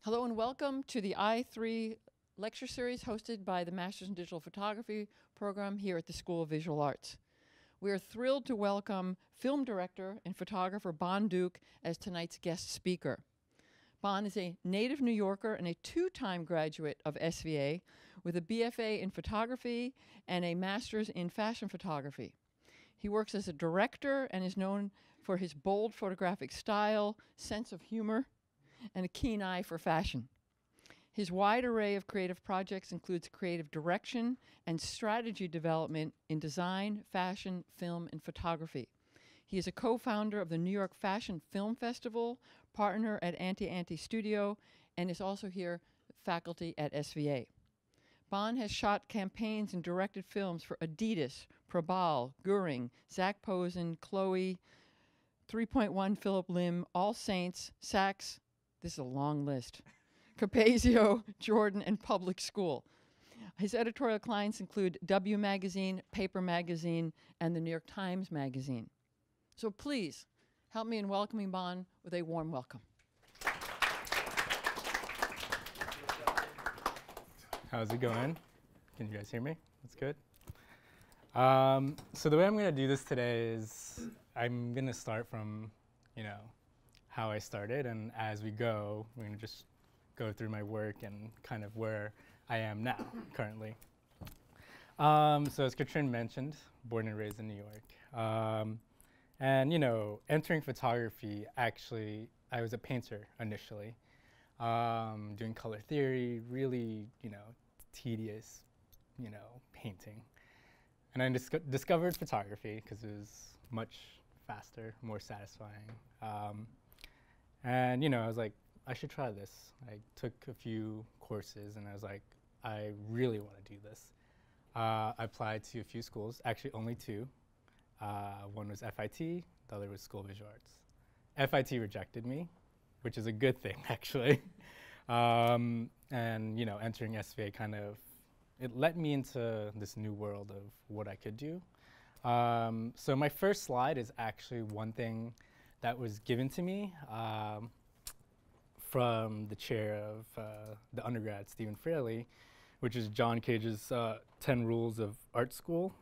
Hello and welcome to the I3 lecture series hosted by the Masters in Digital Photography program here at the School of Visual Arts. We are thrilled to welcome film director and photographer Bon Duke as tonight's guest speaker. Bon is a native New Yorker and a two-time graduate of SVA with a BFA in photography and a master's in fashion photography. He works as a director and is known for his bold photographic style, sense of humor, and a keen eye for fashion. His wide array of creative projects includes creative direction and strategy development in design, fashion, film, and photography. He is a co-founder of the New York Fashion Film Festival, partner at Anti Studio, and is also here faculty at SVA. Bon has shot campaigns and directed films for Adidas, Prabal, Goering, Zac Posen, Chloe, 3.1 Philip Lim, All Saints, Saks, this is a long list, Capezio, Jordan, and Public School. His editorial clients include W Magazine, Paper Magazine, and the New York Times Magazine. So please, help me in welcoming Bon with a warm welcome. How's it going? Can you guys hear me? That's good. So the way I'm going to do this today is I'm going to start from, how I started, and as we go, we're going to just go through my work and kind of where I am now, currently. So as Katrin mentioned, born and raised in New York. And, entering photography, actually, I was a painter initially, doing color theory, really, tedious, painting. And I discovered photography because it was much faster, more satisfying. And, I was like, I should try this. I took a few courses and I was like, I really want to do this. I applied to a few schools, actually only two. One was FIT, the other was School of Visual Arts. FIT rejected me, which is a good thing, actually. And, entering SVA it let me into this new world of what I could do. So my first slide is actually one thing that was given to me from the chair of the undergrad, Stephen Fraley, which is John Cage's 10 Rules of Art School.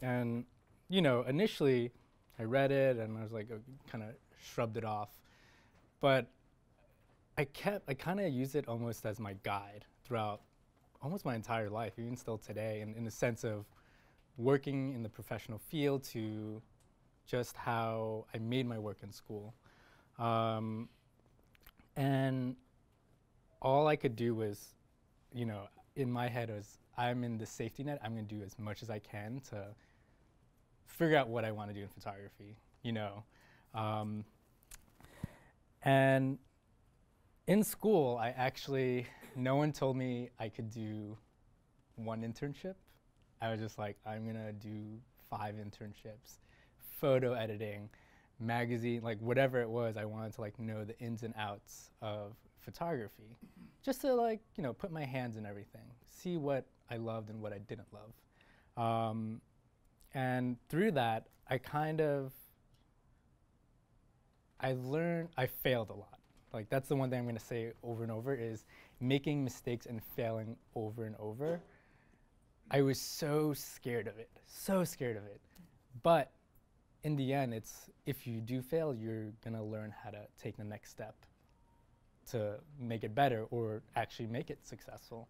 And, initially I read it and I was like, kind of shrugged it off. But I kind of use it almost as my guide throughout almost my entire life, even still today, in the sense of working in the professional field to just how I made my work in school. And all I could do was, in my head was, I'm in the safety net, I'm gonna do as much as I can to figure out what I wanna do in photography, And in school, no one told me I could do one internship. I was just like, I'm gonna do 5 internships, photo editing, magazine, like whatever it was, I wanted to know the ins and outs of photography, just to put my hands in everything, see what I loved and what I didn't love. And through that, I failed a lot. That's the one thing I'm gonna say over and over is making mistakes and failing over and over. I was so scared of it. But in the end, if you do fail, you're gonna learn how to take the next step to make it better or actually make it successful.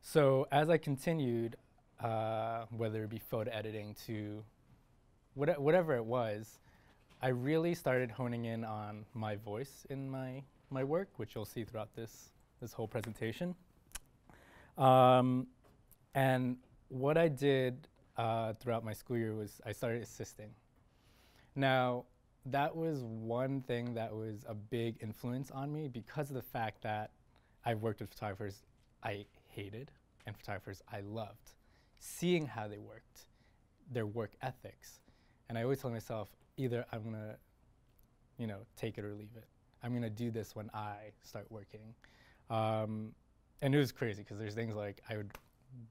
So as I continued, whether it be photo editing to whatever it was, I really started honing in on my voice in my work, which you'll see throughout this whole presentation. And what I did throughout my school year was I started assisting. Now, that was one thing that was a big influence on me because of the fact that I've worked with photographers I hated and photographers I loved, seeing how they worked, their work ethics. And I always tell myself, either I'm gonna, take it or leave it. I'm gonna do this when I start working. And it was crazy because there's things like I would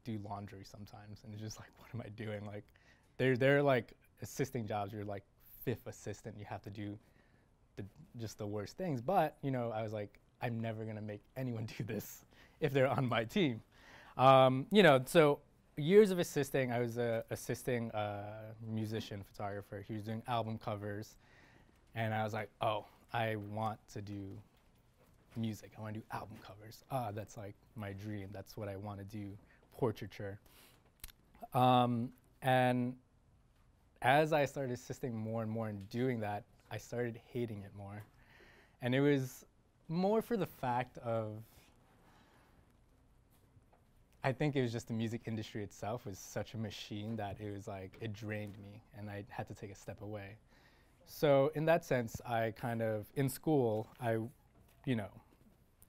do laundry sometimes and it's just like, what am I doing? They're like assisting jobs, you're like 5th assistant, you have to do just the worst things. But, I was like, I'm never gonna make anyone do this if they're on my team. So years of assisting, I was assisting musician, photographer. He was doing album covers, and I was like, oh, I want to do music. I want to do album covers. That's like my dream. That's what I want to do, portraiture. And as I started assisting more and more in doing that, I started hating it more. And it was more for the fact of, I think it was just the music industry itself was such a machine that it was like, it drained me and I had to take a step away. So in that sense, I kind of, in school, I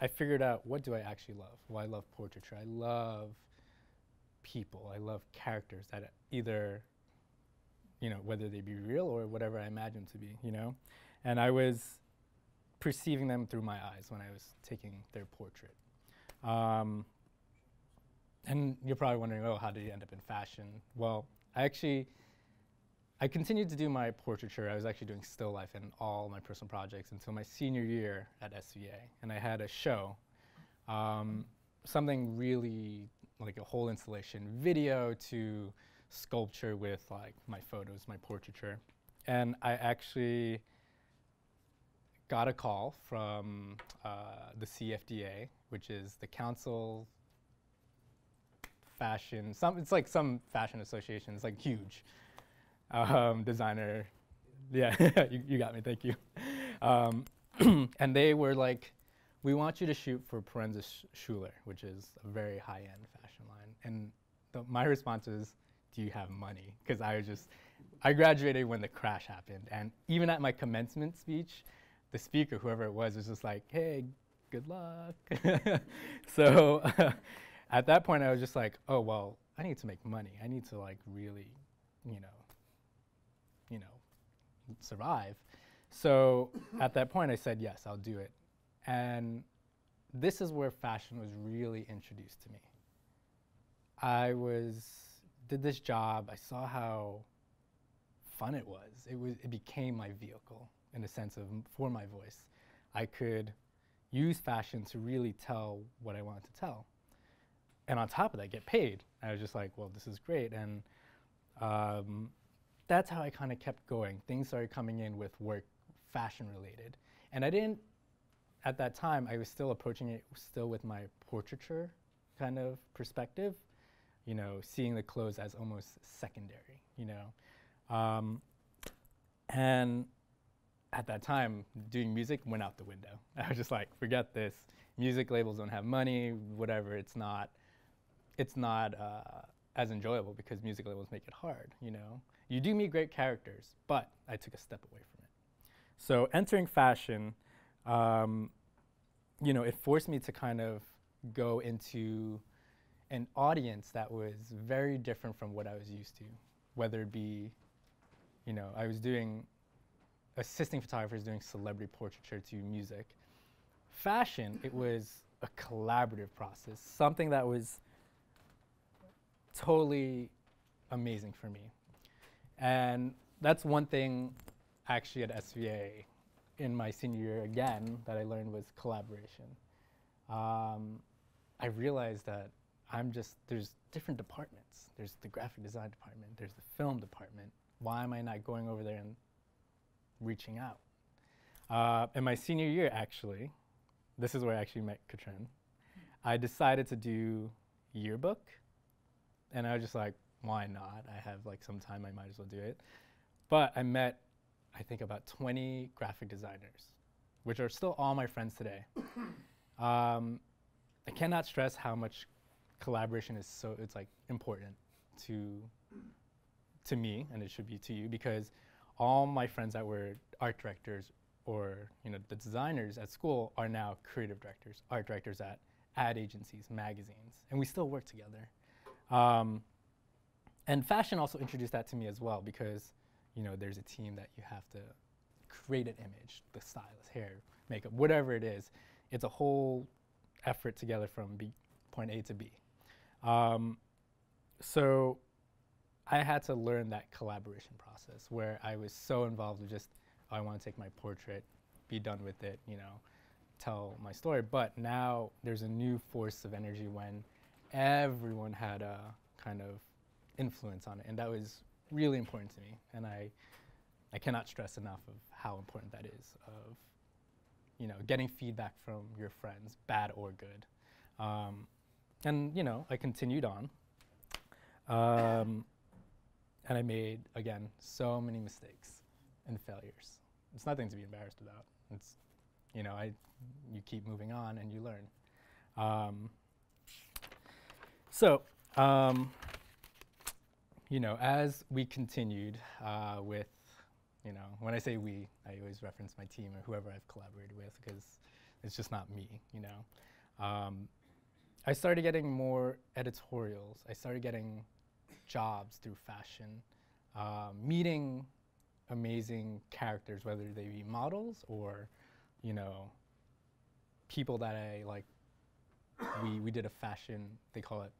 figured out, what do I actually love? Well, I love portraiture. I love people. I love characters that either, whether they be real or whatever I imagine them to be, And I was perceiving them through my eyes when I was taking their portrait. And you're probably wondering, oh, how did you end up in fashion? Well, I continued to do my portraiture. I was actually doing still life in all my personal projects until my senior year at SVA. And I had a show, something really like a whole installation, video to sculpture with like my photos, my portraiture. And I actually got a call from the CFDA, which is the Council Fashion, it's like some fashion association. It's like huge. Designer, yeah, you got me, thank you. And they were like, we want you to shoot for Perenza Schuler, which is a very high-end fashion line. And my response was, do you have money? Because I graduated when the crash happened. And even at my commencement speech, the speaker, whoever it was just like, hey, good luck. So at that point, I was just like, oh, well, I need to make money. I need to like really, survive. So at that point, I said, yes, I'll do it. And this is where fashion was really introduced to me. I did this job. I saw how fun it was. It became my vehicle in a sense of for my voice. I could use fashion to really tell what I wanted to tell. And on top of that, get paid. I was just like, well, this is great. And that's how I kind of kept going. Things started coming in with work, fashion related. And I didn't, at that time, I was still approaching it still with my portraiture kind of perspective, seeing the clothes as almost secondary, And at that time, doing music went out the window. I was just like, forget this. Music labels don't have money, whatever. It's not as enjoyable because music labels make it hard, You do meet great characters, but I took a step away from it. So entering fashion, it forced me to kind of go into an audience that was very different from what I was used to, whether it be, I was assisting photographers doing celebrity portraiture to music. Fashion, it was a collaborative process, something that was totally amazing for me. And that's one thing actually at SVA in my senior year again that I learned was collaboration. I realized that there's different departments. There's the graphic design department, there's the film department. Why am I not going over there and reaching out? In my senior year, actually, this is where I actually met Katrin. I decided to do yearbook, and I was just like, why not? I have like some time, I might as well do it. But I met, I think, about 20 graphic designers, which are still all my friends today. I cannot stress how much collaboration is it's like important to me, and it should be to you, because all my friends that were art directors or the designers at school are now creative directors, art directors at ad agencies, magazines, and we still work together. And fashion also introduced that to me as well, because there's a team that you have to create an image, the stylist, hair, makeup, whatever it is. It's a whole effort together from point A to B. So I had to learn that collaboration process where I was so involved with just, oh, I want to take my portrait, be done with it, tell my story. But now there's a new force of energy when everyone had a kind of influence on it, and that was really important to me. And I cannot stress enough of how important that is, of, you know, getting feedback from your friends, bad or good. And, you know, I continued on. And I made, again, so many mistakes and failures. It's nothing to be embarrassed about. It's, you know, you keep moving on and you learn. You know, as we continued with, you know, when I say we, I always reference my team or whoever I've collaborated with, because it's just not me, you know. I started getting more editorials. I started getting jobs through fashion, meeting amazing characters, whether they be models or, you know, people that I like. We did a fashion, they call it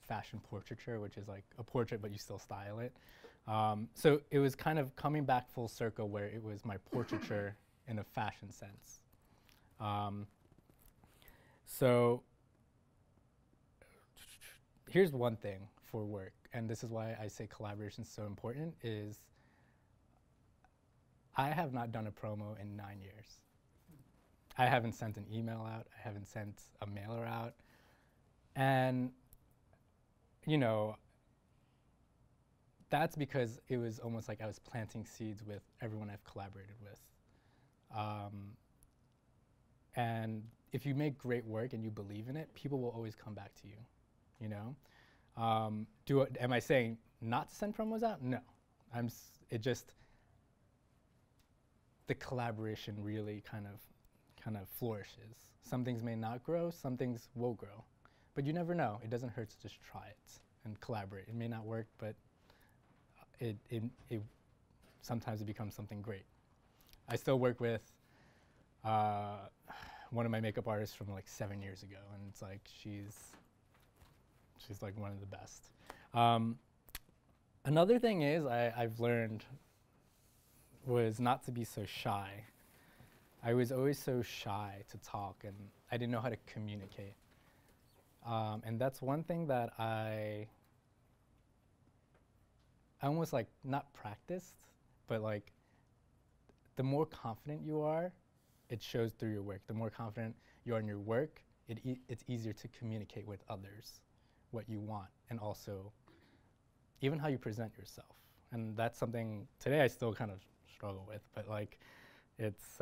fashion portraiture, which is like a portrait but you still style it. So it was kind of coming back full circle where it was my portraiture in a fashion sense. So here's one thing for work, and this is why I say collaboration is so important, is I have not done a promo in 9 years. I haven't sent an email out. I haven't sent a mailer out. And, you know, that's because it was almost like I was planting seeds with everyone I've collaborated with. And if you make great work and you believe in it, people will always come back to you, you know? Am I saying not to send promos out? No. It just, the collaboration really kind of flourishes. Some things may not grow, some things will grow. But you never know. It doesn't hurt to just try it and collaborate. It may not work, but sometimes it becomes something great. I still work with one of my makeup artists from like 7 years ago, and it's like she's like one of the best. Another thing is I've learned was not to be so shy. I was always so shy to talk, and I didn't know how to communicate. And that's one thing that I almost like not practiced, but like the more confident you are, it shows through your work. The more confident you are in your work, it's easier to communicate with others what you want, and also even how you present yourself. And that's something today I still kind of struggle with, but like it's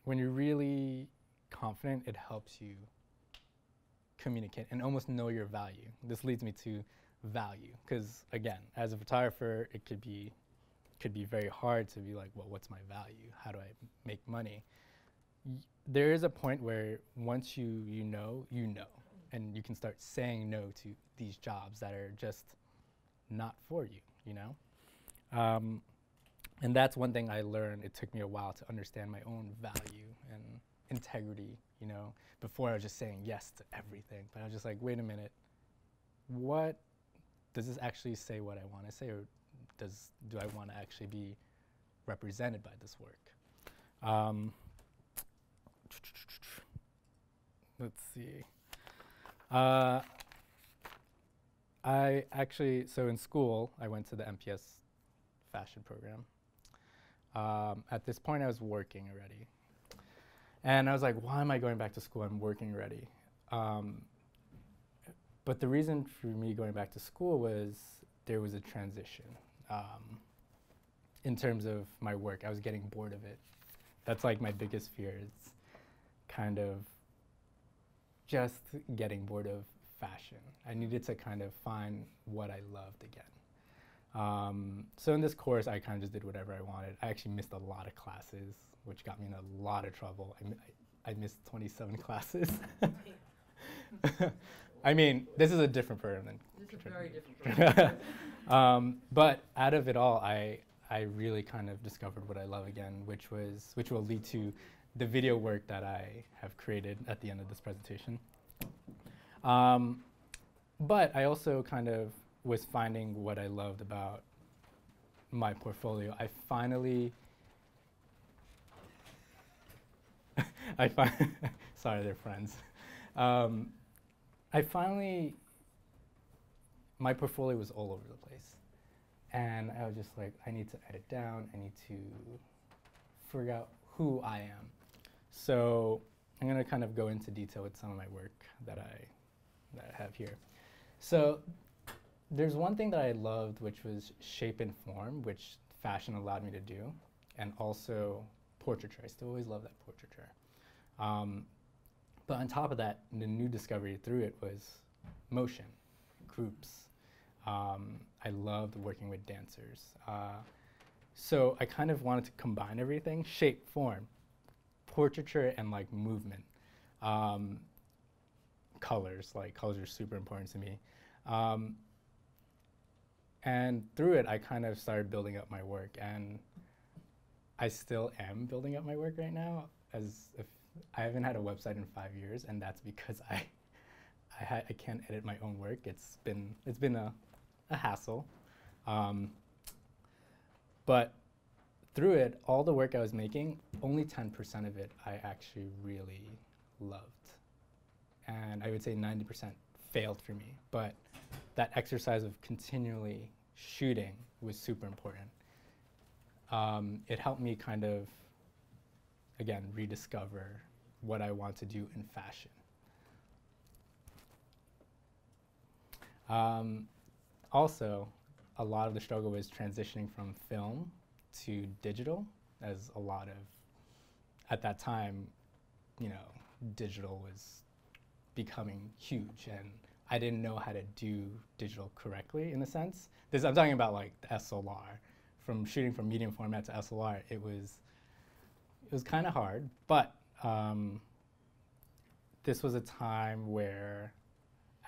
when you're really confident, it helps you communicate and almost know your value. This leads me to value, because again, as a photographer, it could be very hard to be like, well, what's my value? How do I make money? There is a point where once you know, and you can start saying no to these jobs that are just not for you, you know? And that's one thing I learned. It took me a while to understand my own value and integrity, you know? Before I was just saying yes to everything, but I was just like, wait a minute, what, does this actually say what I want to say, or do I want to actually be represented by this work? Let's see. I actually, so in school, I went to the MPS fashion program. At this point, I was working already. And I was like, why am I going back to school? I'm working already. But the reason for me going back to school was there was a transition. In terms of my work, I was getting bored of it. That's like my biggest fear, is kind of just getting bored of fashion. I needed to kind of find what I loved again. So in this course, I kind of just did whatever I wanted. I actually missed a lot of classes, which got me in a lot of trouble. I missed 27 classes. I mean, this is a different program than. This is a very different program. But out of it all, I really kind of discovered what I love again, which will lead to the video work that I have created at the end of this presentation. But I also kind of was finding what I loved about my portfolio. I finally I find, sorry, they're friends. Um, I finally, my portfolio was all over the place. And I was just like, I need to edit down, I need to figure out who I am. So I'm gonna kind of go into detail with some of my work that I have here. So there's one thing that I loved, which was shape and form, which fashion allowed me to do, and also portraiture. I still always love that portraiture. But on top of that, the new discovery through it was motion, groups. I loved working with dancers. So I kind of wanted to combine everything, shape, form, portraiture, and like movement. Colors are super important to me. And through it, I kind of started building up my work, and I still am building up my work right now, as if I haven't had a website in 5 years, and that's because I can't edit my own work. It's been a hassle. But through it, all the work I was making, only 10% of it I actually really loved. And I would say 90% failed for me. But that exercise of continually shooting was super important. It helped me kind of, again, rediscover what I want to do in fashion. Also, a lot of the struggle was transitioning from film to digital, as a lot of, at that time, you know, digital was becoming huge, and I didn't know how to do digital correctly, in a sense. I'm talking about like the SLR. From shooting from medium format to SLR, it was kind of hard, but this was a time where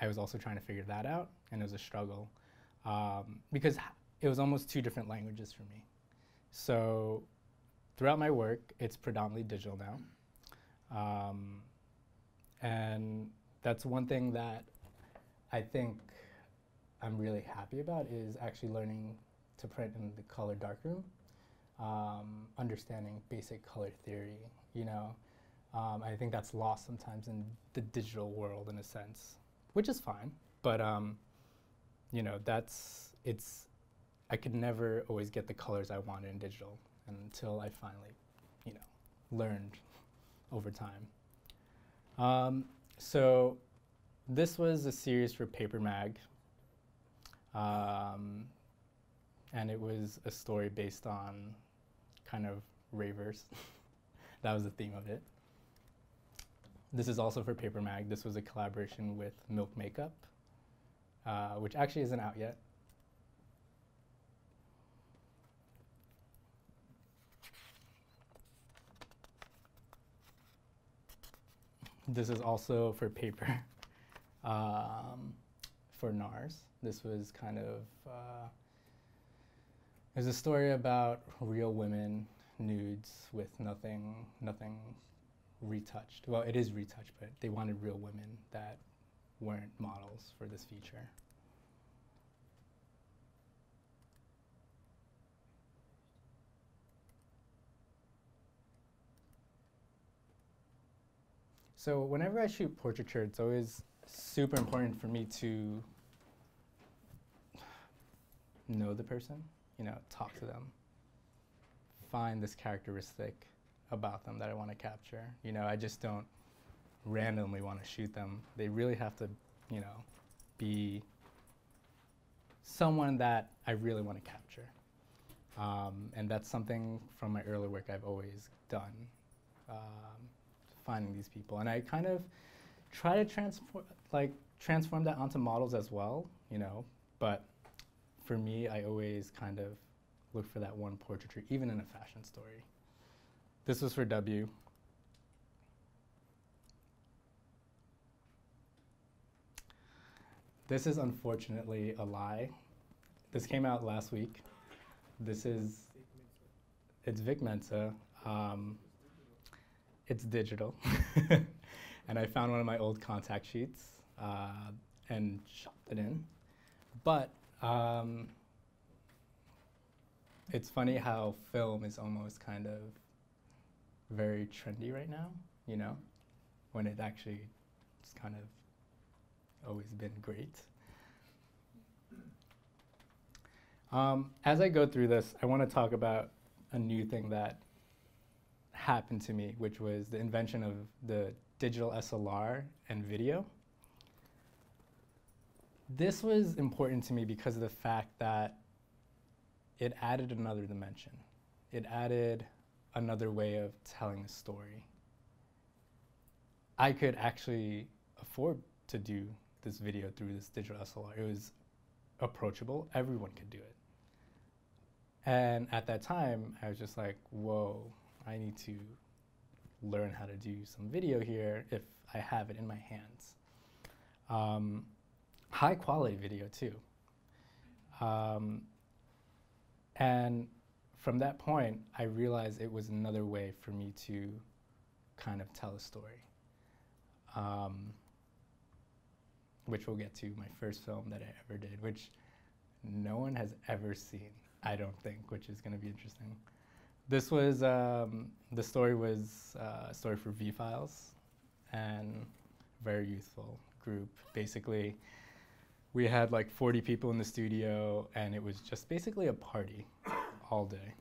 I was also trying to figure that out, and it was a struggle. Because it was almost two different languages for me. So throughout my work, it's predominantly digital now. And that's one thing that I think I'm really happy about, is actually learning to print in the color darkroom, understanding basic color theory, you know. I think that's lost sometimes in the digital world, in a sense, which is fine, but you know, I could never always get the colors I wanted in digital until I finally, you know, learned over time. So this was a series for Paper Mag, and it was a story based on kind of ravers. That was the theme of it. This is also for Paper Mag. This was a collaboration with Milk Makeup, which actually isn't out yet. This is also for paper, for NARS. This was kind of, it was a story about real women, nudes with nothing retouched. Well, it is retouched, but they wanted real women that weren't models for this feature. So whenever I shoot portraiture, it's always super important for me to know the person, you know, talk to them, find this characteristic about them that I want to capture. You know, I just don't randomly want to shoot them. They really have to, you know, be someone that I really want to capture. And that's something from my early work I've always done, finding these people. And I kind of try to transform that onto models as well, you know, but for me, I always kind of look for that one portraiture, even in a fashion story. This was for W. This is unfortunately a lie. This came out last week. It's Vic Mensa. It's digital. And I found one of my old contact sheets and chopped it in. But it's funny how film is almost kind of very trendy right now. you know, when it actually it's kind of always been great. As I go through this, I want to talk about a new thing that happened to me, which was the invention of the digital SLR and video. This was important to me because of the fact that it added another dimension. It added another way of telling a story. I could actually afford to do this video through this digital SLR. It was approachable. Everyone could do it. And at that time, I was just like, whoa, I need to learn how to do some video here if I have it in my hands. High quality video too. And from that point, I realized it was another way for me to kind of tell a story. Which we'll get to, my first film that I ever did, which no one has ever seen, I don't think, which is gonna be interesting. This was, the story was a story for V-Files, and very youthful group. Basically, we had like 40 people in the studio, and it was just basically a party all day.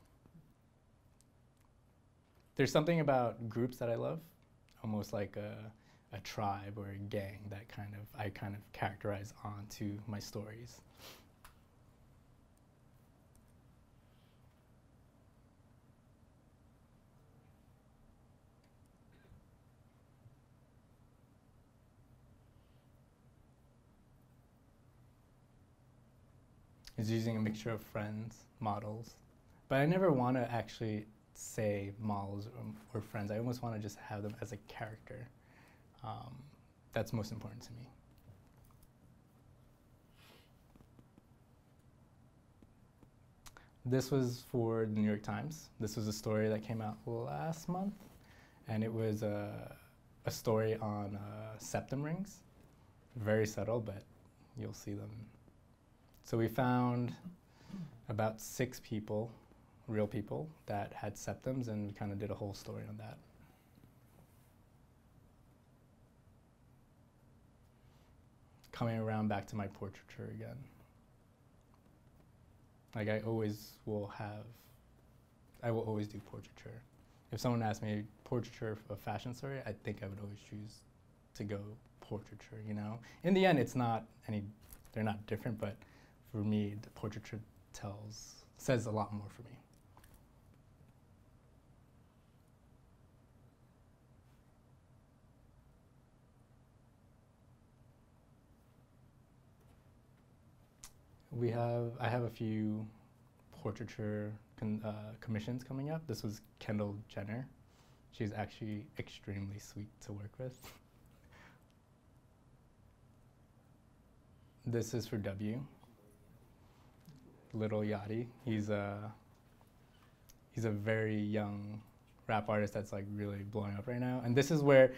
There's something about groups that I love, almost like a tribe or a gang that I kind of characterize onto my stories. Is using a mixture of friends, models, but I never want to actually say models or friends. I almost want to just have them as a character. That's most important to me. This was for the New York Times. This was a story that came out last month, and it was a story on septum rings. Very subtle, but you'll see them. So we found about 6 people, real people, that had septums, and we kind of did a whole story on that. Coming around back to my portraiture again. Like I will always do portraiture. If someone asked me portraiture of a fashion story, I think I would always choose to go portraiture, you know? In the end, they're not different, but for me, the portraiture says a lot more for me. I have a few portraiture commissions coming up. This was Kendall Jenner. She's actually extremely sweet to work with. This is for W. Lil Yachty. He's a very young rap artist that's like really blowing up right now. And this is where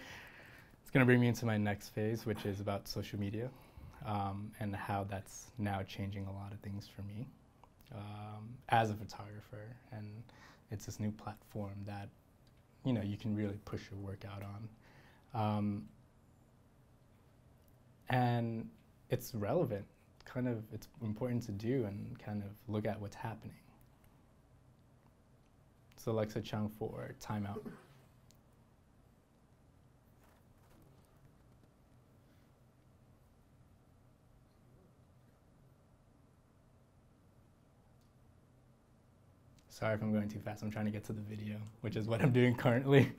it's gonna bring me into my next phase, which is about social media. And how that's now changing a lot of things for me as a photographer. And it's this new platform that, you know, you can really push your work out on. And it's relevant, it's important to do and kind of look at what's happening. So Alexa Chung for Time Out. Sorry if I'm going too fast. I'm trying to get to the video, which is what I'm doing currently.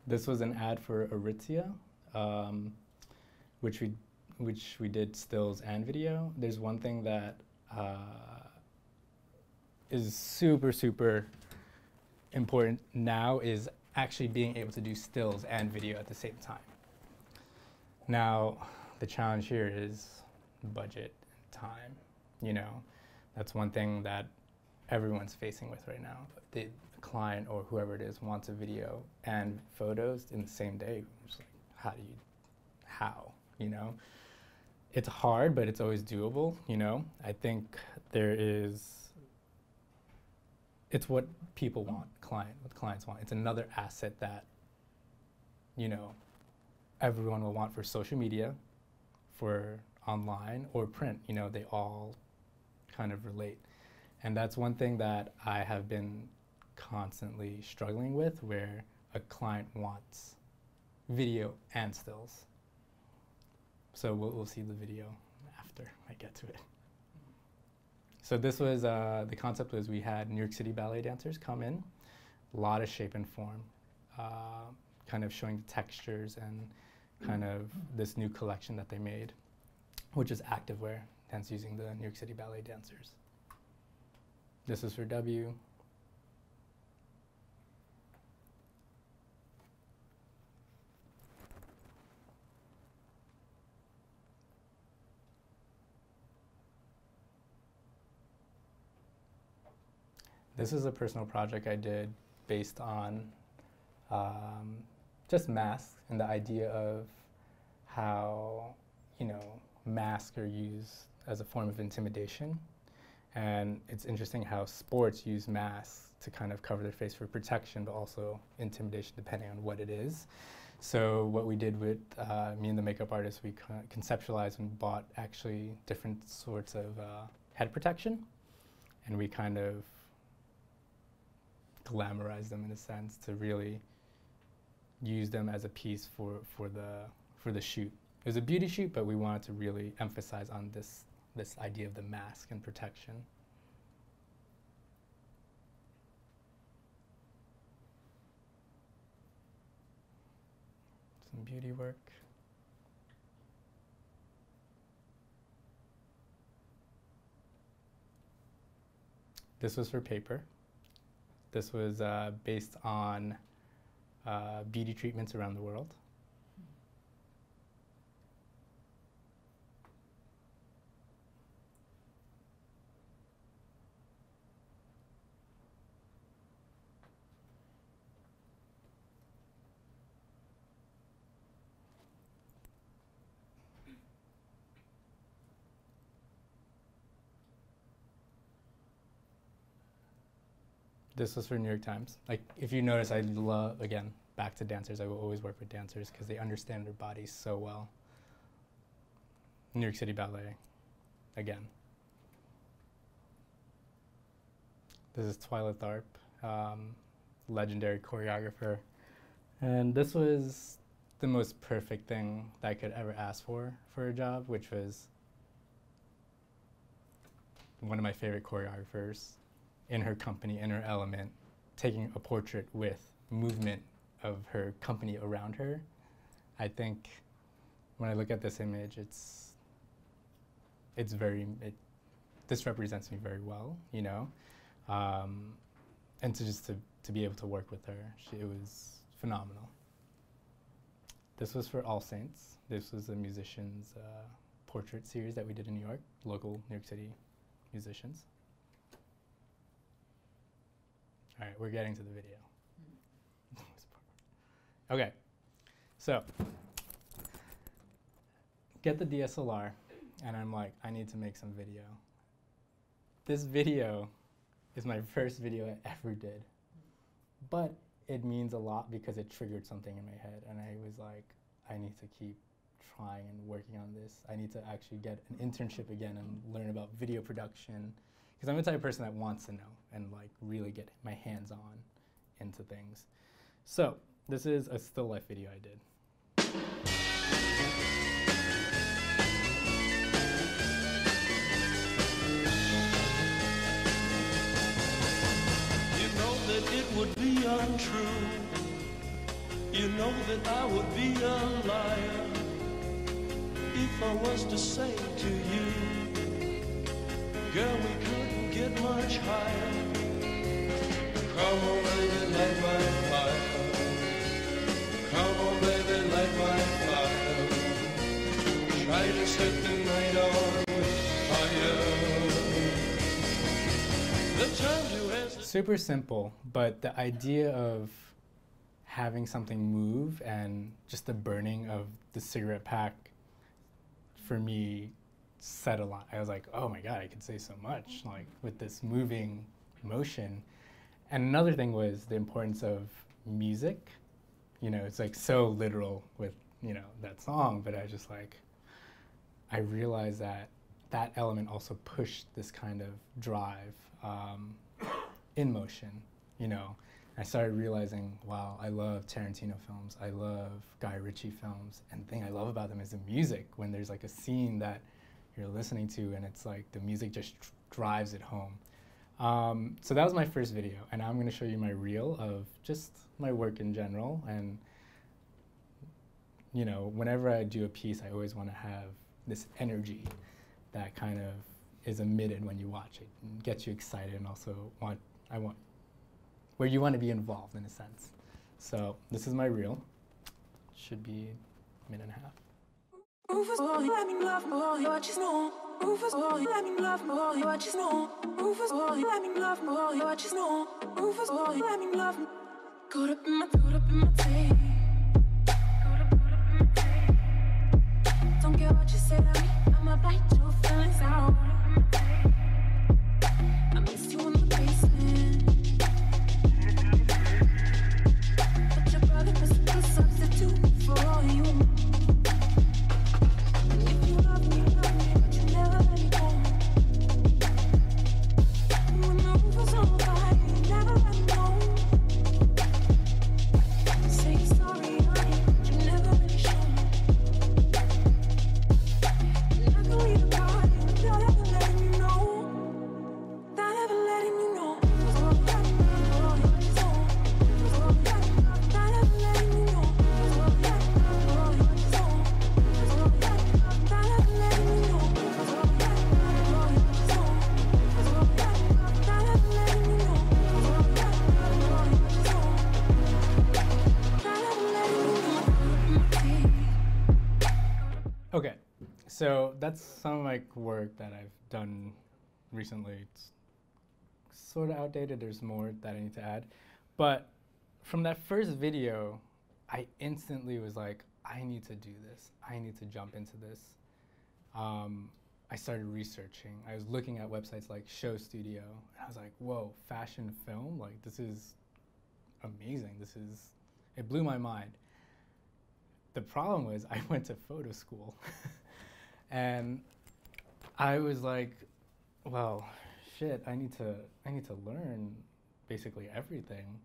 This was an ad for Aritzia, which we did stills and video. There's one thing that is super, super important now is actually being able to do stills and video at the same time. Now, the challenge here is budget. Time, you know, that's one thing that everyone's facing with right now. The client or whoever it is wants a video and photos in the same day. It's like, how, you know? It's hard, but it's always doable, you know? I think there is it's what people want, what clients want. It's another asset that, you know, everyone will want for social media, for online or print. You know, they all kind of relate. And that's one thing that I have been constantly struggling with, where a client wants video and stills. So we'll see the video after I get to it. So this was, the concept was we had New York City ballet dancers come in, a lot of shape and form, kind of showing the textures and kind of this new collection that they made, which is activewear, hence using the New York City ballet dancers. This is for W. This is a personal project I did based on just masks and the idea of how, you know, masks are used as a form of intimidation. And it's interesting how sports use masks to kind of cover their face for protection, but also intimidation depending on what it is. So what we did with me and the makeup artist, we conceptualized and bought actually different sorts of head protection, and we kind of glamorize them in a sense to really use them as a piece for the shoot. It was a beauty shoot, but we wanted to really emphasize on this idea of the mask and protection. Some beauty work. This was for paper. This was based on beauty treatments around the world. This was for New York Times. Like, if you notice, I love, again, back to dancers. I will always work with dancers because they understand their bodies so well. New York City Ballet, again. This is Twyla Tharp, legendary choreographer. And this was the most perfect thing that I could ever ask for a job, which was one of my favorite choreographers in her company, in her element, taking a portrait with movement of her company around her. I think when I look at this image, this represents me very well, you know? And to be able to work with her, it was phenomenal. This was for All Saints. This was a musician's portrait series that we did in New York, local New York City musicians. All right, we're getting to the video. Okay, so get the DSLR, and I'm like, I need to make some video. This video is my first video I ever did, but it means a lot because it triggered something in my head, and I was like, I need to keep trying and working on this. I need to actually get an internship again and learn about video production, because I'm the type of person that wants to know and like really get my hands on into things. So this is a still life video I did. You know that it would be untrue. You know that I would be a liar if I was to say to you, girl, we couldn't get much higher. Come on, baby, light my fire. Come on, baby, light my fire. Try to set the night on fire. The time you ask. Super simple, but the idea of having something move and just the burning of the cigarette pack for me said a lot. I was like, oh my God, I could say so much, like with this moving motion. And another thing was the importance of music. You know, it's like so literal with, you know, that song, but I just like, I realized that that element also pushed this kind of drive in motion, you know. I started realizing, wow, I love Tarantino films, I love Guy Ritchie films, and the thing I love about them is the music. When there's like a scene that you're listening to and it's like the music just drives it home. So that was my first video, and I'm gonna show you my reel of just my work in general. And you know, whenever I do a piece, I always wanna have this energy that kind of is emitted when you watch it and gets you excited, and also where you want to be involved in a sense. So this is my reel. Should be a minute and a half. Rufus, boy, let me love boy, what you know. Rufus, boy, let me love boy, what you know. Rufus, boy, let me love boy, what you know. Rufus, boy, let me love. Caught up in my tape. Caught up in my tape. Don't care what you say to me, I'ma bite your feelings out. I miss you in the basement. But your brother was a substitute for you. If you love me, but you never let me go. When the roof was on fire, you never let me know. Say sorry, honey, but you never really show. And I can leave the party without ever letting you know. Without ever letting you know. Okay, so that's some of my work that I've done recently. It's sort of outdated, there's more that I need to add. But from that first video, I instantly was like, I need to do this. I need to jump into this. I started researching. I was looking at websites like Show Studio, and I was like, whoa, fashion film? Like, this is amazing. It blew my mind. The problem was I went to photo school and I was like, well, shit, I need to learn basically everything.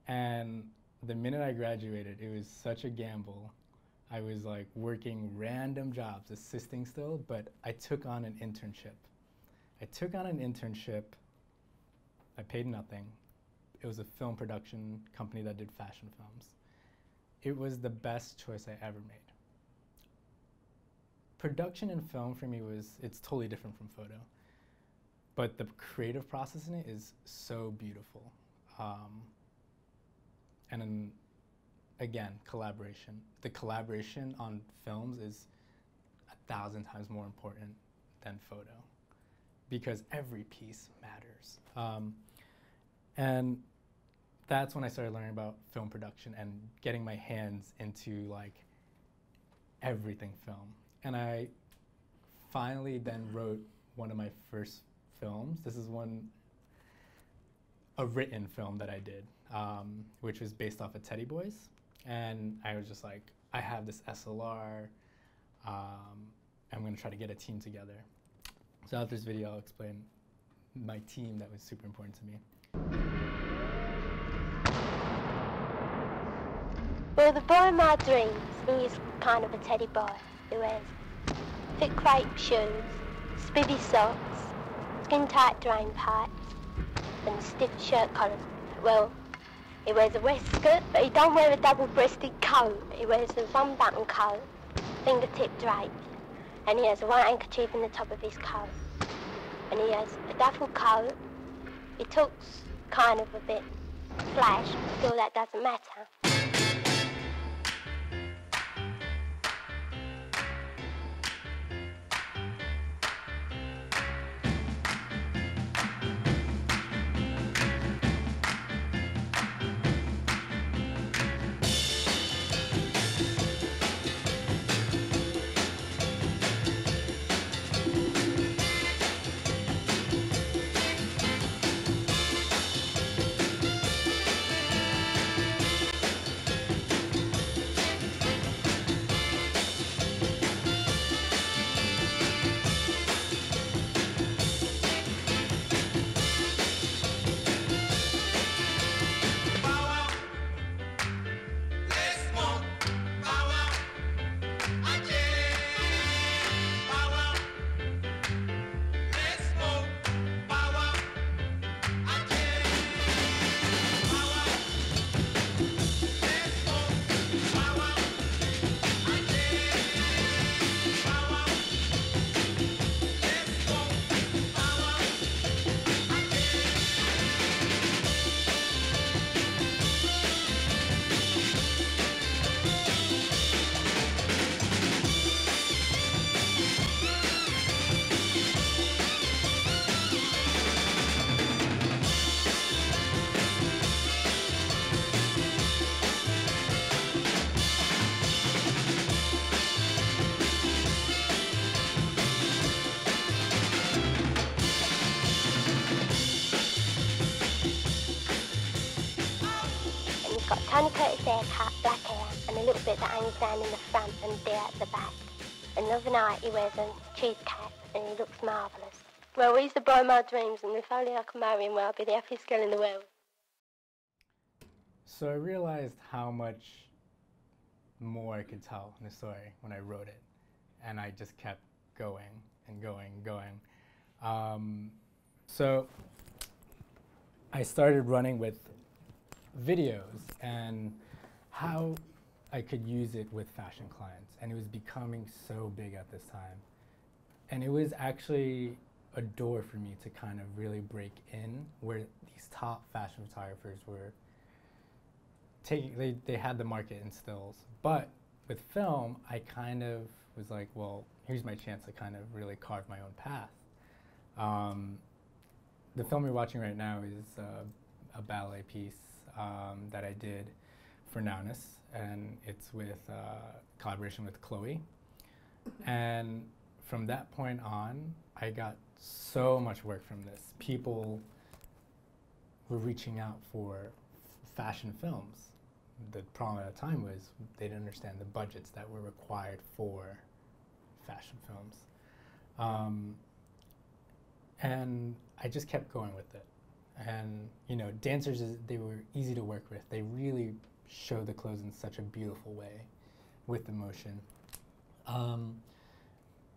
And the minute I graduated, it was such a gamble. I was like working random jobs, assisting still, but I took on an internship. I paid nothing. It was a film production company that did fashion films. It was the best choice I ever made. Production in film for me it's totally different from photo. But the creative process in it is so beautiful. And then, again, collaboration. The collaboration on films is 1,000 times more important than photo because every piece matters. And that's when I started learning about film production and getting my hands into like everything film. And I finally then wrote one of my first films. This is a written film that I did, which was based off of Teddy Boys. And I was just like, I have this SLR, I'm gonna try to get a team together. So after this video, I'll explain my team that was super important to me. Well, the boy of my dreams, he's kind of a teddy boy who wears thick crepe shoes, spivvy socks, skin-tight drain pipes, and a stiff shirt collar. Well, he wears a waistcoat, but he don't wear a double-breasted coat. He wears a one-button coat, fingertip draped, and he has a white handkerchief in the top of his coat. And he has a duffel coat. He talks kind of a bit flash, but still that doesn't matter. got a Tony Curtis haircut, black hair, and a little bit that hangs down in the front and there at the back. Another night he wears a cheese cap and he looks marvellous. Well, he's the boy of my dreams, and if only I could marry him, well, I'd be the happiest girl in the world. So I realized how much more I could tell in the story when I wrote it, and I just kept going and going and going. So I started running with videos and how I could use it with fashion clients, and it was becoming so big at this time. And it was actually a door for me to kind of really break in where these top fashion photographers were taking, they had the market in stills. But with film, I kind of was like, well, here's my chance to kind of really carve my own path. The film you're watching right now is a ballet piece that I did for Nowness, and it's with collaboration with Chloe. And from that point on, I got so much work from this. People were reaching out for fashion films. The problem at the time was they didn't understand the budgets that were required for fashion films. And I just kept going with it. And you know, dancers, they were easy to work with. They really show the clothes in such a beautiful way with emotion.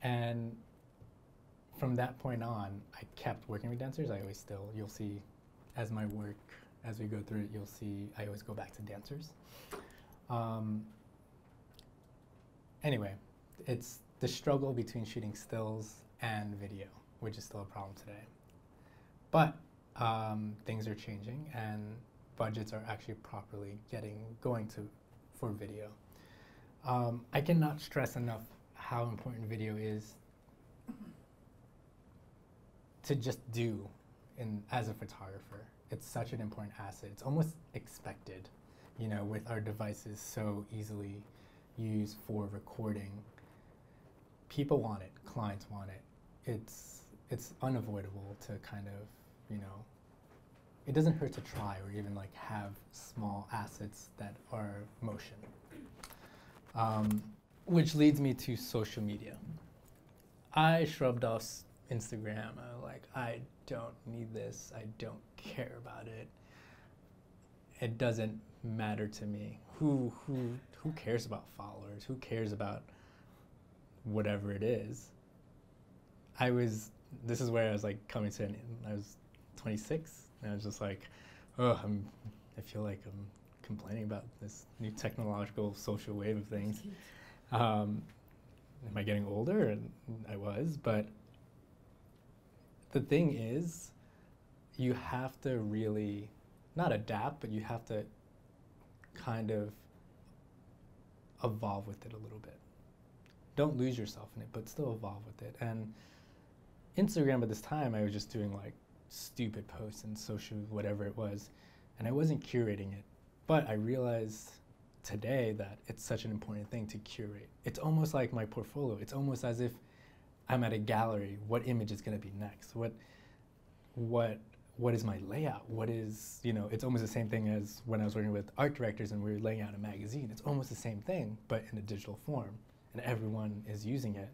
And from that point on, I kept working with dancers. I always still, you'll see as my work, as we go through it, you'll see I always go back to dancers. Anyway, it's the struggle between shooting stills and video, which is still a problem today. But things are changing, and budgets are actually properly going for video. I cannot stress enough how important video is to just do as a photographer. It's such an important asset. It's almost expected, you know, with our devices so easily used for recording. People want it, clients want it. It's unavoidable to kind of, you know, it doesn't hurt to try or even like have small assets that are motion. Which leads me to social media. I shrugged off Instagram. I was like, I don't need this. I don't care about it. It doesn't matter to me. Who cares about followers? Who cares about whatever it is? This is where I was like coming to, I was 26, and I was just like, oh, I feel like I'm complaining about this new technological social wave of things. Am I getting older? And I was, but the thing is, you have to really, not adapt, but you have to kind of evolve with it a little bit. Don't lose yourself in it, but still evolve with it. And Instagram at this time, I was just doing like stupid posts and social whatever it was, and I wasn't curating it. But I realized today that it's such an important thing to curate. It's almost like my portfolio. It's almost as if I'm at a gallery. What image is going to be next? What is my layout? What is, you know, it's almost the same thing as when I was working with art directors and we were laying out a magazine. It's almost the same thing, but in a digital form, and everyone is using it.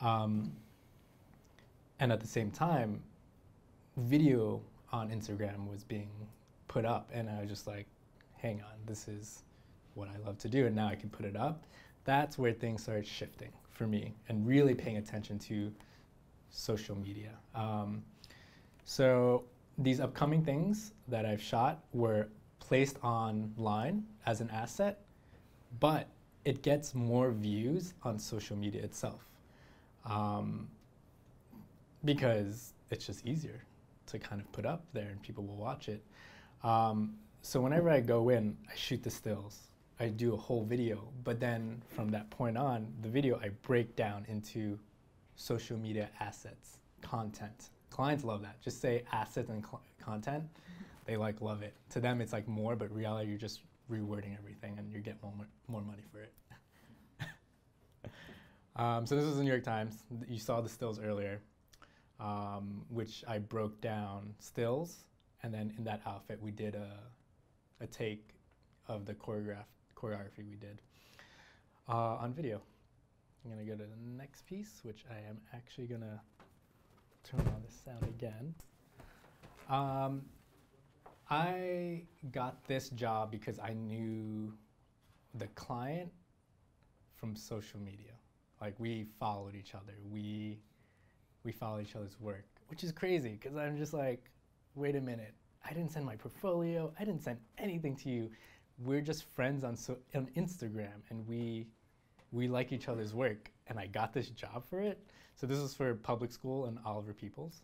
And at the same time, video on Instagram was being put up, and I was just like, hang on, this is what I love to do, and now I can put it up. That's where things started shifting for me and really paying attention to social media. So these upcoming things that I've shot were placed online as an asset, but it gets more views on social media itself because it's just easier to kind of put up there and people will watch it. So whenever I go in, I shoot the stills. I do a whole video, but then from that point on, the video I break down into social media assets, content. Clients love that. Just say assets and content, they like love it. To them, it's like more, but reality, you're just rewording everything and you get more money for it. So this was the New York Times. You saw the stills earlier, which I broke down stills, and then in that outfit we did a take of the choreography we did on video. I'm gonna go to the next piece, which I am actually gonna turn on the sound again. I got this job because I knew the client from social media. Like, we followed each other. We followed each other's work, which is crazy because I'm just like, wait a minute. I didn't send my portfolio. I didn't send anything to you. We're just friends on Instagram, and we like each other's work, and I got this job for it. So this was for public school and Oliver Peoples.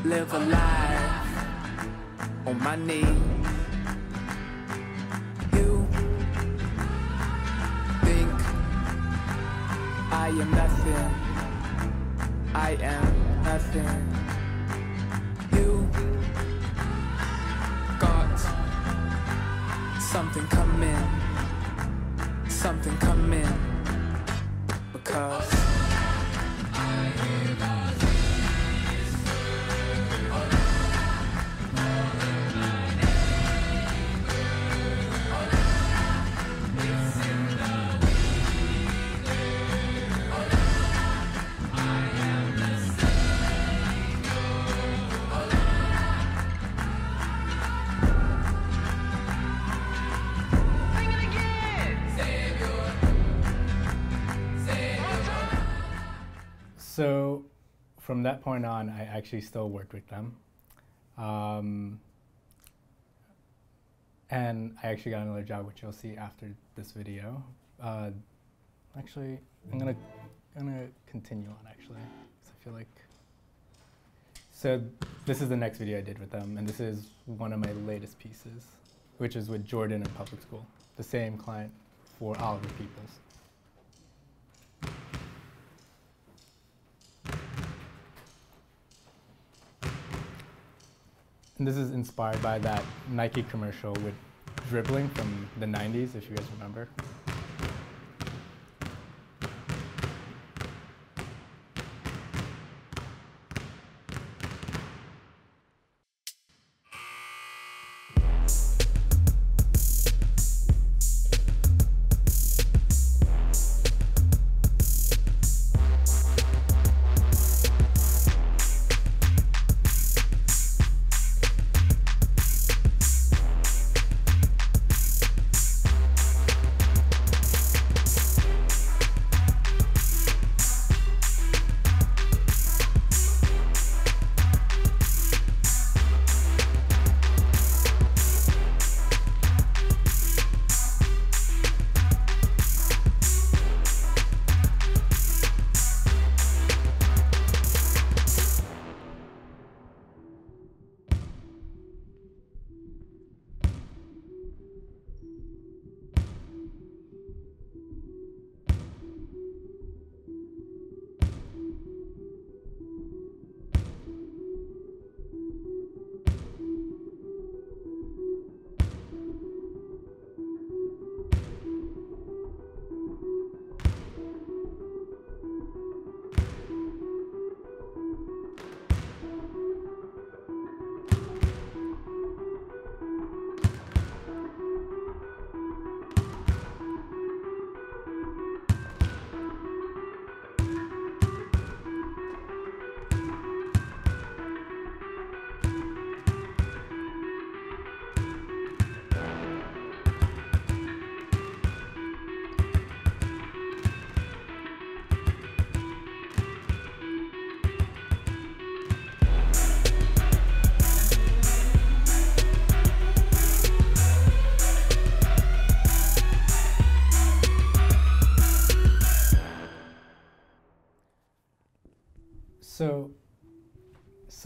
Live a life on my knee. You think I am nothing. I am nothing. You got something coming. Something coming. Because so from that point on, I actually still worked with them. And I actually got another job, which you'll see after this video. Actually, I'm gonna continue on actually, because I feel like. So this is the next video I did with them, and this is one of my latest pieces, which is with Jordan in public school, the same client for Oliver Peoples. And this is inspired by that Nike commercial with dribbling from the 90s, if you guys remember.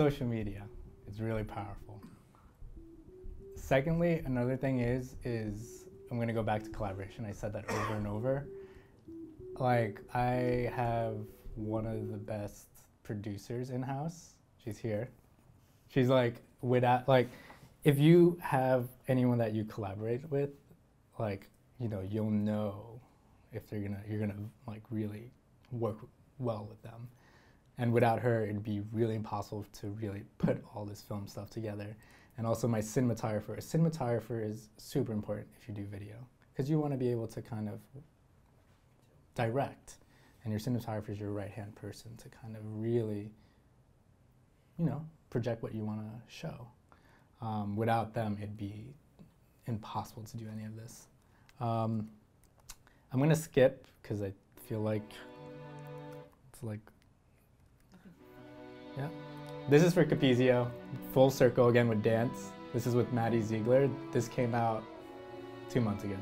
social media is really powerful. Secondly, another thing is I'm gonna go back to collaboration. I said that over and over. Like, I have one of the best producers in-house. She's here. She's like, without, like, if you have anyone that you collaborate with, like, you know, you'll know if you're gonna like really work well with them. And without her, it'd be really impossible to really put all this film stuff together. And also my cinematographer. A cinematographer is super important if you do video, because you want to be able to kind of direct, and your cinematographer is your right-hand person to kind of really, you know, project what you want to show. Without them, it'd be impossible to do any of this. I'm gonna skip because I feel like it's like, yeah. This is for Capizio, full circle again with dance. This is with Maddie Ziegler. This came out 2 months ago.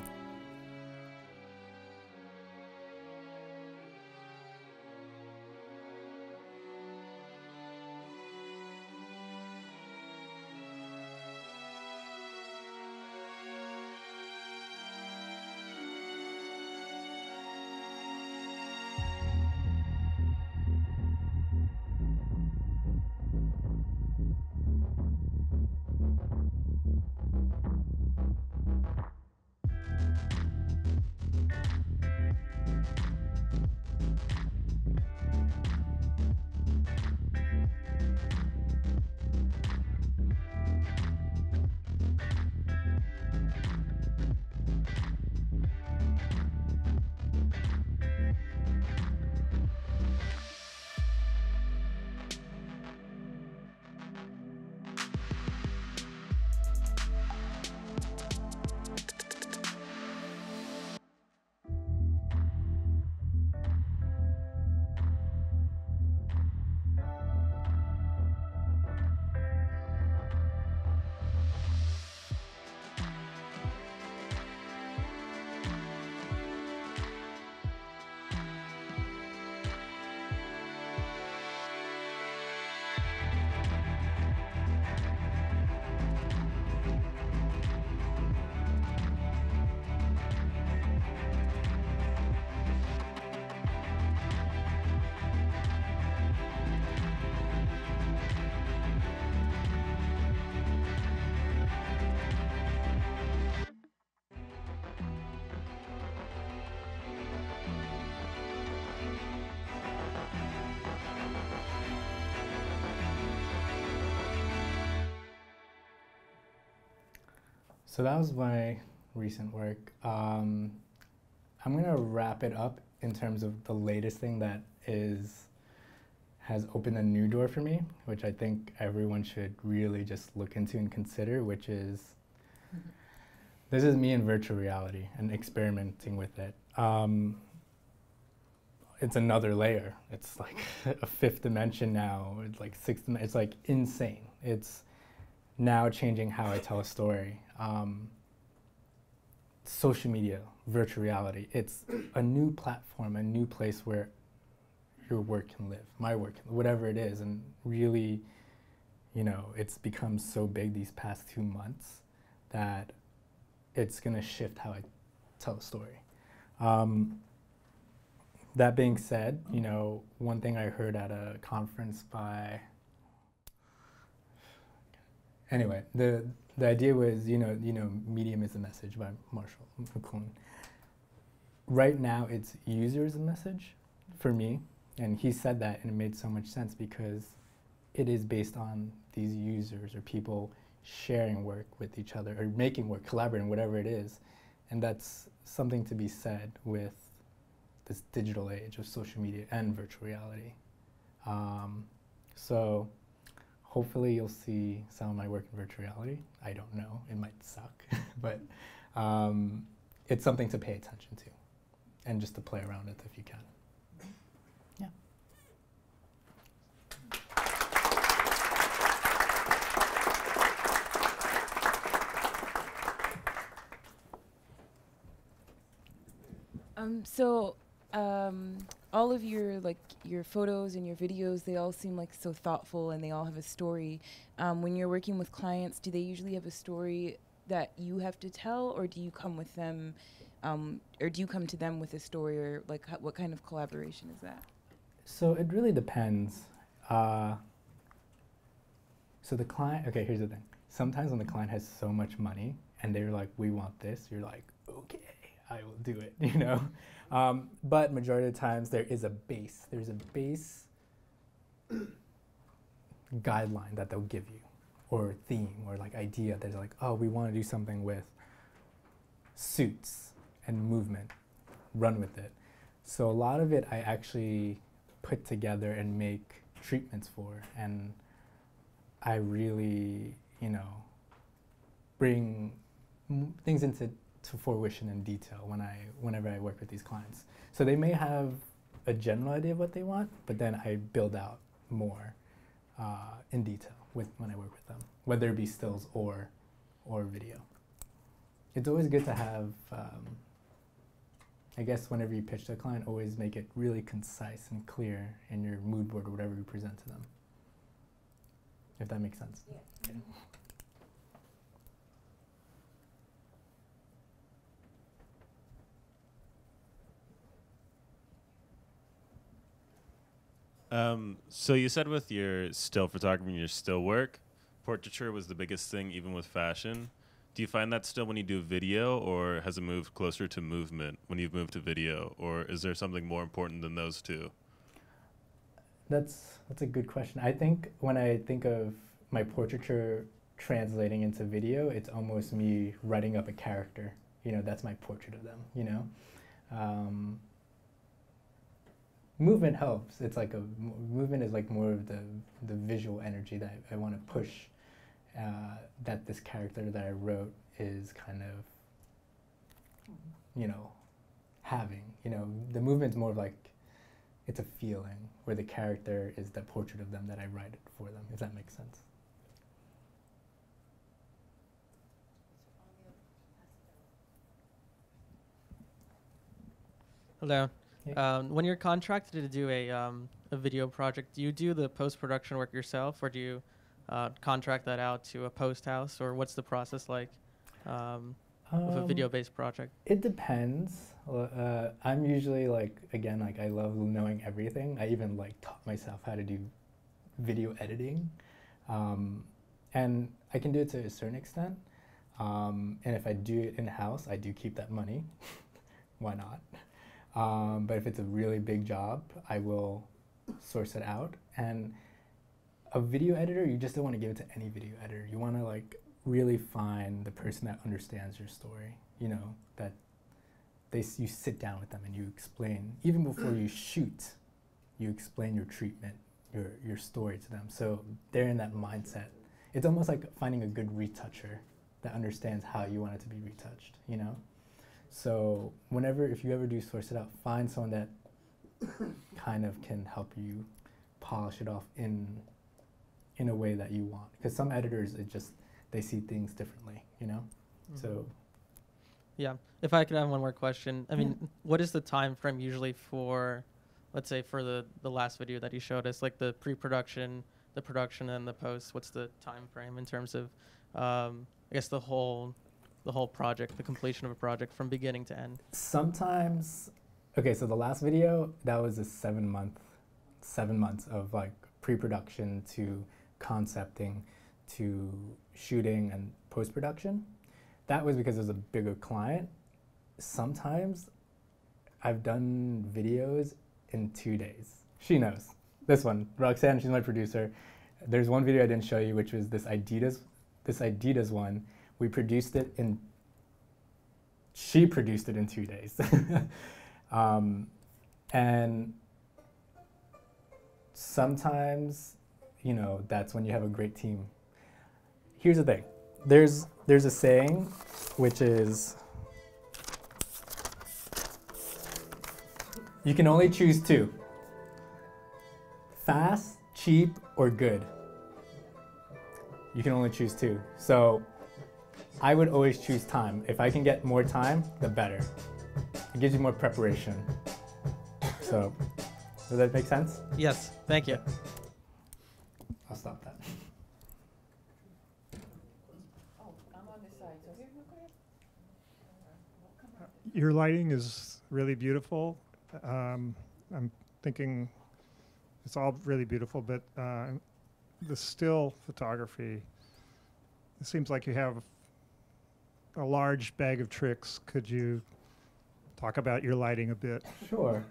So that was my recent work. I'm gonna wrap it up in terms of the latest thing that has opened a new door for me, which I think everyone should really just look into and consider, which is, this is me in virtual reality and experimenting with it. It's another layer. It's like a fifth dimension now. It's like sixth dimension. It's like insane. It's now changing how I tell a story. Social media, virtual reality, it's a new platform, a new place where your work can live, my work, whatever it is. And really, you know, it's become so big these past 2 months that it's gonna shift how I tell a story. That being said, you know, one thing I heard at a conference by, anyway, the idea was, you know, medium is a message by Marshall McLuhan. Right now, it's user is a message for me, and he said that, and it made so much sense because it is based on these users or people sharing work with each other or making work, collaborating, whatever it is, and that's something to be said with this digital age of social media and virtual reality. So hopefully you'll see some of my work in virtual reality. I don't know, it might suck, but it's something to pay attention to and just to play around with if you can. Yeah. all of your your photos and your videos, they all seem like so thoughtful and they all have a story. When you're working with clients, do they usually have a story that you have to tell, or do you come with them, or do you come to them with a story, or like what kind of collaboration is that? So it really depends. So the client, okay, here's the thing. Sometimes when the client has so much money and they're like, we want this, you're like, okay, I will do it, you know? But majority of the times there is a base. There's a base guideline that they'll give you, or theme, or like idea. They're like, oh, we want to do something with suits and movement, run with it. So a lot of it I actually put together and make treatments for, and I really, you know, bring things into fruition in detail whenever I work with these clients. So they may have a general idea of what they want, but then I build out more in detail when I work with them, whether it be stills or video. It's always good to have, I guess whenever you pitch to a client, always make it really concise and clear in your mood board or whatever you present to them. If that makes sense. Yeah. Okay. So you said with your still photography and your still work, portraiture was the biggest thing even with fashion. Do you find that still when you do video, or has it moved closer to movement when you've moved to video, or is there something more important than those two? That's a good question. I think when I think of my portraiture translating into video, it's almost me writing up a character. You know, that's my portrait of them, you know? Movement helps. It's like movement is like more of the visual energy that I want to push, that this character that I wrote is kind of, you know, having. You know, the movement's more of like, it's a feeling, where the character is the portrait of them that I write it for them, if that makes sense. Hello. Hey. When you're contracted to do a video project, do you do the post-production work yourself, or do you contract that out to a post house, or what's the process like with a video-based project? It depends. I'm usually like, again, like I love knowing everything. I even like taught myself how to do video editing, and I can do it to a certain extent. And if I do it in-house, I do keep that money. Why not? But if it's a really big job, I will source it out. And a video editor, you just don't want to give it to any video editor. You want to like really find the person that understands your story, you know, that you sit down with them and you explain, even before you shoot, you explain your treatment, your story to them. So they're in that mindset. It's almost like finding a good retoucher that understands how you want it to be retouched, you know? So if you ever do source it out, find someone that kind of can help you polish it off in a way that you want. Because some editors, they see things differently, you know? Mm-hmm. So. Yeah, if I could have one more question. I mean, what is the time frame usually for, let's say for the last video that you showed us, like the pre-production, the production, and the post? What's the time frame in terms of, I guess the whole project, the completion of a project from beginning to end? Sometimes, okay, so the last video, that was a 7 months of like pre-production to concepting to shooting and post-production. That was because it was a bigger client. Sometimes I've done videos in 2 days. She knows. This one, Roxanne, she's my producer. There's one video I didn't show you, which was this Adidas one. We produced it she produced it in 2 days. And sometimes, you know, that's when you have a great team. Here's the thing. There's a saying, which is, you can only choose two: fast, cheap, or good. You can only choose two. So I would always choose time. If I can get more time, the better. It gives you more preparation. So Does that make sense? Yes, thank you. I'll stop that. Oh, I'm on this side, so here, go ahead. Your lighting is really beautiful. I'm thinking it's all really beautiful, but the still photography, it seems like you have a large bag of tricks. Could you talk about your lighting a bit? Sure.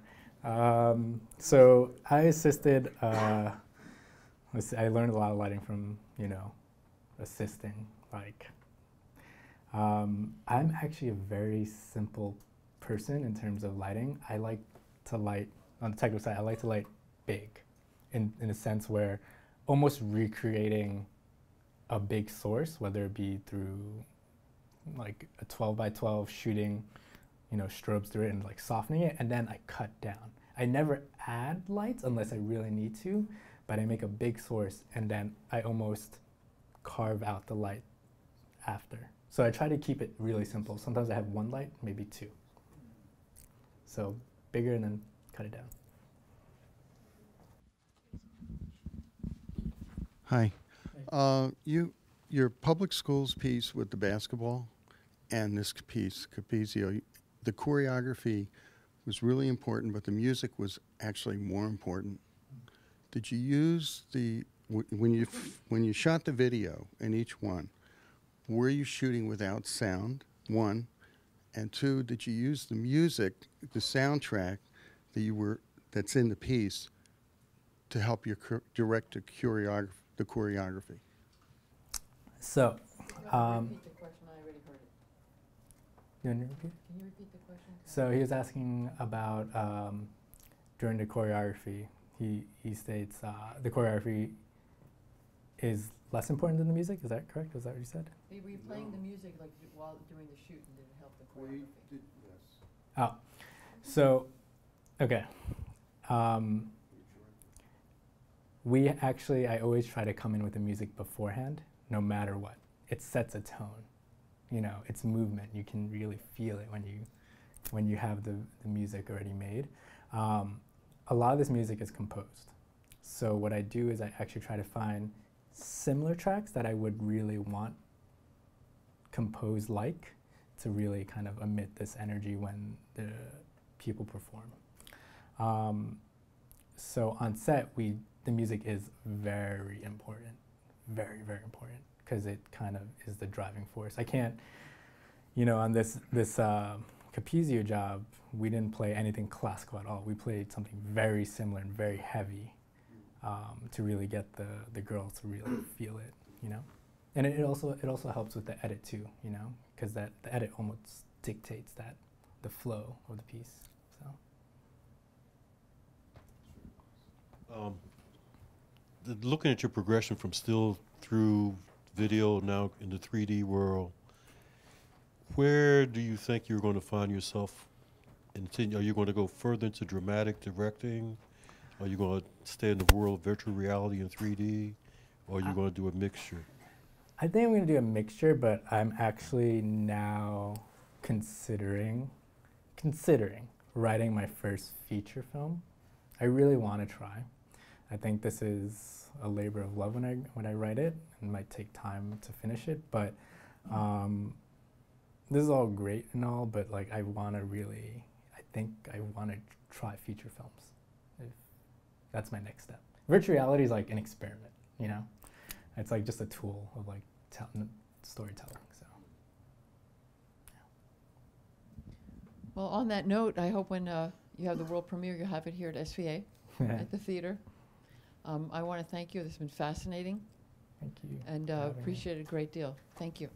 So I assisted, let's see, I learned a lot of lighting from, assisting. I'm actually a very simple person in terms of lighting. I like to light, on the technical side, I like to light big in a sense where almost recreating a big source, whether it be through like a 12 by 12 shooting, strobes through it and like softening it, and then I cut down. I never add lights unless I really need to, but I make a big source and then I almost carve out the light after. So I try to keep it really simple. Sometimes I have one light, maybe two. So bigger and then cut it down. Hi. Your public schools piece with the basketball and this piece, Capizio, the choreography was really important, but the music was actually more important. Did you use when you shot the video in each one, were you shooting without sound, one? And two, did you use the music, the soundtrack that's in the piece to help you direct the choreography? So, Repeat the question, I already heard it. you want to repeat? Can you repeat the question? So he was asking about during the choreography. He states the choreography is less important than the music. Is that correct? Is that what you said? Were you playing the music like while doing the shoot, and did it help the choreography? Yes. Oh, so okay. We actually, I always try to come in with the music beforehand, no matter what. It sets a tone. It's movement. You can really feel it when you have the music already made. A lot of this music is composed. So what I do is I actually try to find similar tracks that I would really want composed to really kind of emit this energy when the people perform. So on set, the music is very important, very, very important, because it kind of is the driving force. I can't, on this Capizio job, we didn't play anything classical at all. We played something very similar and very heavy to really get the girls to really feel it, And it also helps with the edit too, because the edit almost dictates the flow of the piece. So. Looking at your progression from still through video now in the 3D world, where do you think you're going to find yourself? Are you going to go further into dramatic directing? Are you going to stay in the world of virtual reality and 3D? Or are you going to do a mixture? I think I'm going to do a mixture, but I'm actually now considering writing my first feature film. I really want to try. I think this is a labor of love when I write it. It might take time to finish it, but this is all great and all, but like I think I want to try feature films. That's my next step. Virtual reality is like an experiment, It's like just a tool of like storytelling. So. Yeah. Well, on that note, I hope when you have the world premiere, you'll have it here at SVA, at the theater. I want to thank you. This has been fascinating. Thank you. And appreciate it a great deal. Thank you.